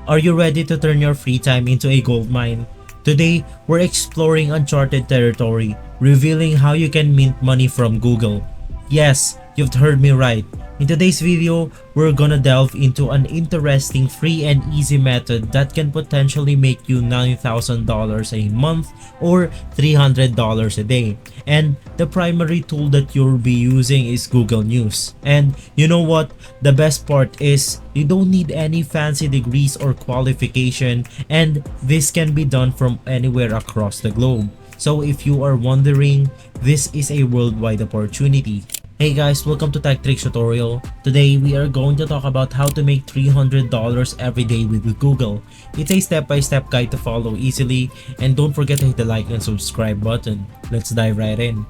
Are you ready to turn your free time into a gold mine? Today, we're exploring uncharted territory, revealing how you can mint money from Google. Yes, you've heard me right. In today's video, we're gonna delve into an interesting free and easy method that can potentially make you $9,000 a month or $300 a day. And the primary tool that you'll be using is Google News. And you know what? The best part is you don't need any fancy degrees or qualification, and this can be done from anywhere across the globe. So if you are wondering, this is a worldwide opportunity. Hey guys, welcome to Tech Tricks tutorial. Today we are going to talk about how to make $300 every day with Google. It's a step-by-step guide to follow easily, and don't forget to hit the like and subscribe button. Let's dive right in.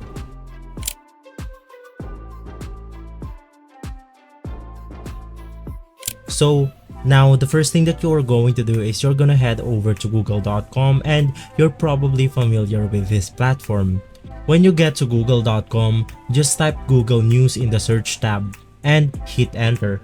So now the first thing that you're going to do is you're gonna head over to google.com, and you're probably familiar with this platform. When you get to google.com, just type Google News in the search tab and hit enter.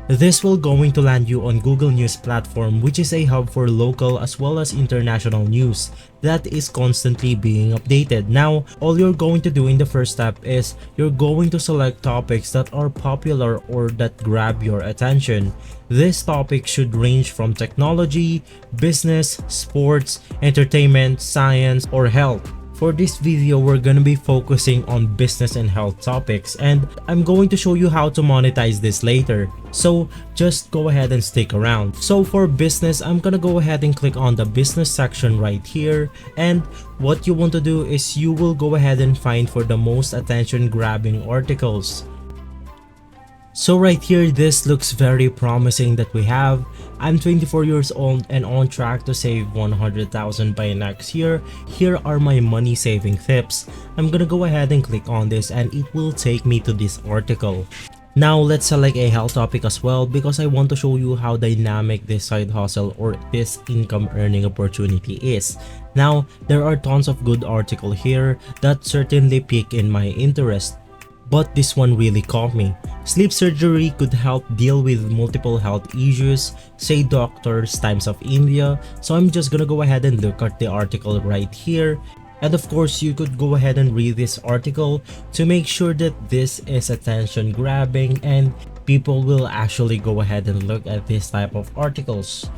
This will going to land you on Google News platform, which is a hub for local as well as international news that is constantly being updated. Now, all you're going to do in the first step is you're going to select topics that are popular or that grab your attention. This topic should range from technology, business, sports, entertainment, science, or health. For this video, we're gonna be focusing on business and health topics, and I'm going to show you how to monetize this later. So just go ahead and stick around. So for business, I'm gonna go ahead and click on the business section right here, and what you want to do is you will go ahead and find for the most attention grabbing articles. So right here, this looks very promising that we have. I'm 24 years old and on track to save 100,000 by next year. Here are my money saving tips. I'm gonna go ahead and click on this, and it will take me to this article. Now let's select a health topic as well, because I want to show you how dynamic this side hustle or this income earning opportunity is. Now there are tons of good articles here that certainly pique in my interest, but this one really caught me. Sleep surgery could help deal with multiple health issues, say doctors Times of India. So I'm just gonna go ahead and look at the article right here. And of course, you could go ahead and read this article to make sure that this is attention grabbing and people will actually go ahead and look at this type of articles.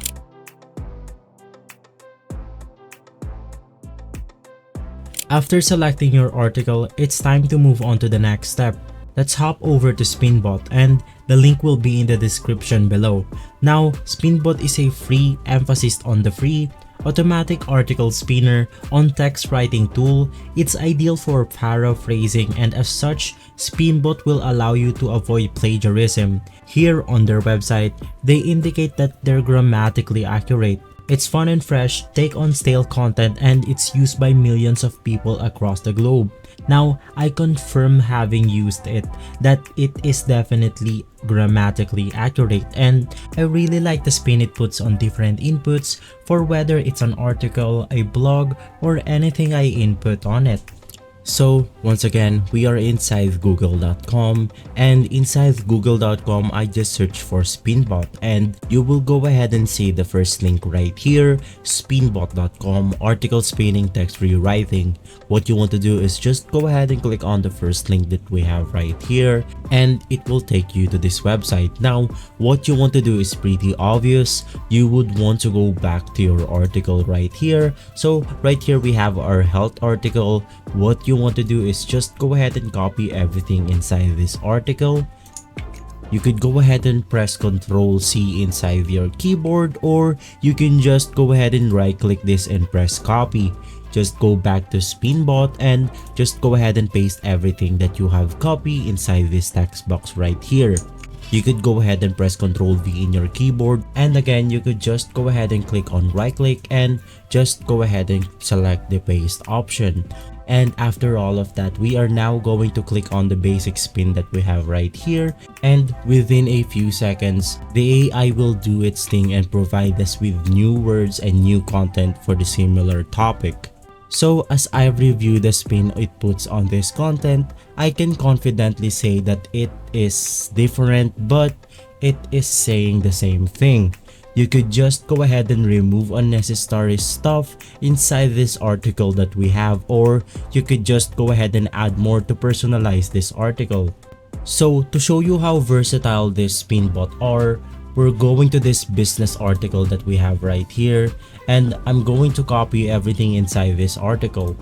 After selecting your article, it's time to move on to the next step. Let's hop over to Spinbot, and the link will be in the description below. Now, Spinbot is a free, emphasis on the free, automatic article spinner on text writing tool. It's ideal for paraphrasing, and as such, Spinbot will allow you to avoid plagiarism. Here on their website, they indicate that they're grammatically accurate. It's fun and fresh, take on stale content, and it's used by millions of people across the globe. Now, I confirm having used it that it is definitely grammatically accurate, and I really like the spin it puts on different inputs for whether it's an article, a blog, or anything I input on it. So once again, we are inside google.com, and inside google.com I just search for Spinbot, and you will go ahead and see the first link right here, spinbot.com, article spinning, text rewriting. What you want to do is just go ahead and click on the first link that we have right here, and it will take you to this website. Now what you want to do is pretty obvious. You would want to go back to your article right here. So right here we have our health article. What you want to do is just go ahead and copy everything inside this article. You could go ahead and press Ctrl+C inside your keyboard, or you can just go ahead and right click this and press copy. Just go back to Spinbot and just go ahead and paste everything that you have copied inside this text box right here. You could go ahead and press Ctrl+V in your keyboard, and again you could just go ahead and click on right click and just go ahead and select the paste option. And after all of that, we are now going to click on the basic spin that we have right here, and within a few seconds the AI will do its thing and provide us with new words and new content for the similar topic. So as I review the spin it puts on this content, I can confidently say that it is different, but it is saying the same thing. You could just go ahead and remove unnecessary stuff inside this article that we have, or you could just go ahead and add more to personalize this article. So to show you how versatile this spin bot are, we're going to this business article that we have right here, and I'm going to copy everything inside this article.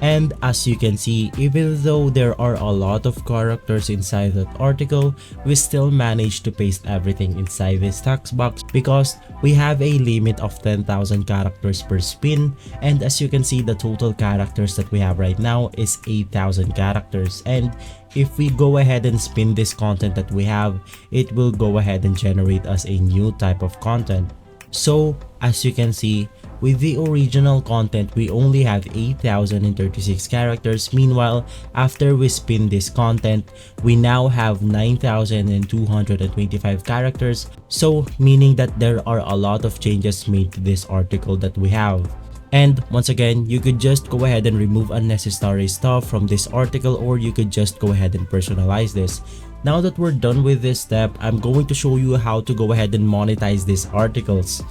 And as you can see, even though there are a lot of characters inside that article, we still managed to paste everything inside this text box because we have a limit of 10,000 characters per spin, and as you can see, the total characters that we have right now is 8,000 characters. And if we go ahead and spin this content that we have, it will go ahead and generate us a new type of content. So as you can see, with the original content, we only have 8,036 characters. Meanwhile, after we spin this content, we now have 9,225 characters. So meaning that there are a lot of changes made to this article that we have. And once again, you could just go ahead and remove unnecessary stuff from this article, or you could just go ahead and personalize this. Now that we're done with this step, I'm going to show you how to go ahead and monetize these articles.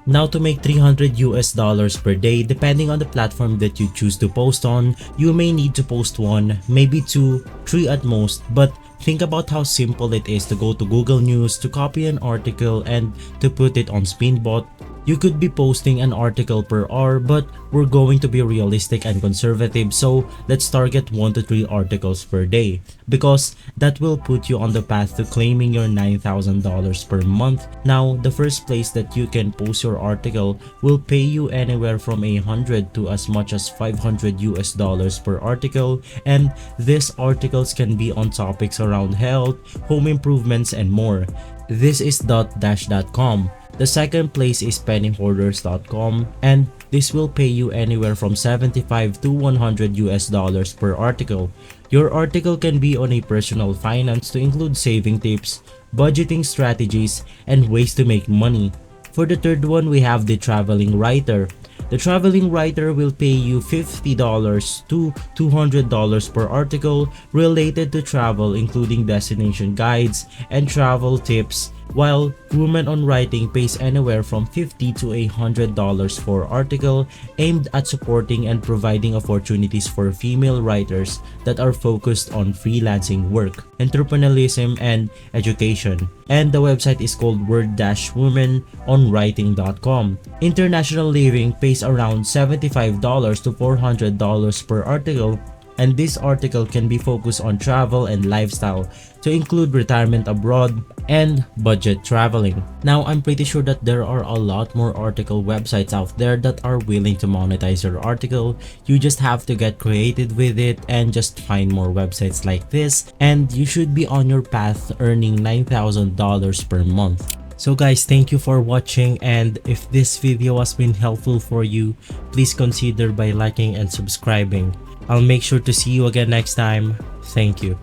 Now to make $300 per day, depending on the platform that you choose to post on, you may need to post 1, maybe 2, 3 at most, but think about how simple it is to go to Google News, to copy an article and to put it on Spinbot. You could be posting an article per hour, but we're going to be realistic and conservative, so let's target 1 to 3 articles per day, because that will put you on the path to claiming your $9,000 per month. Now, the first place that you can post your article will pay you anywhere from $100 to as much as $500 per article, and these articles can be on topics around health, home improvements, and more. This is .dash.com. The second place is pennyhoarders.com, and this will pay you anywhere from $75 to $100 per article. Your article can be on a personal finance to include saving tips, budgeting strategies, and ways to make money. For the third one, we have the traveling writer. The traveling writer will pay you $50 to $200 per article related to travel, including destination guides and travel tips, while Women on Writing pays anywhere from $50 to $100 for article aimed at supporting and providing opportunities for female writers that are focused on freelancing work, entrepreneurialism, and education. And the website is called word-womenonwriting.com. International Living pays around $75 to $400 per article, and this article can be focused on travel and lifestyle to include retirement abroad and budget traveling. Now, I'm pretty sure that there are a lot more article websites out there that are willing to monetize your article. You just have to get creative with it and just find more websites like this, and you should be on your path earning $9,000 per month. So guys, thank you for watching, and if this video has been helpful for you, please consider by liking and subscribing. I'll make sure to see you again next time. Thank you.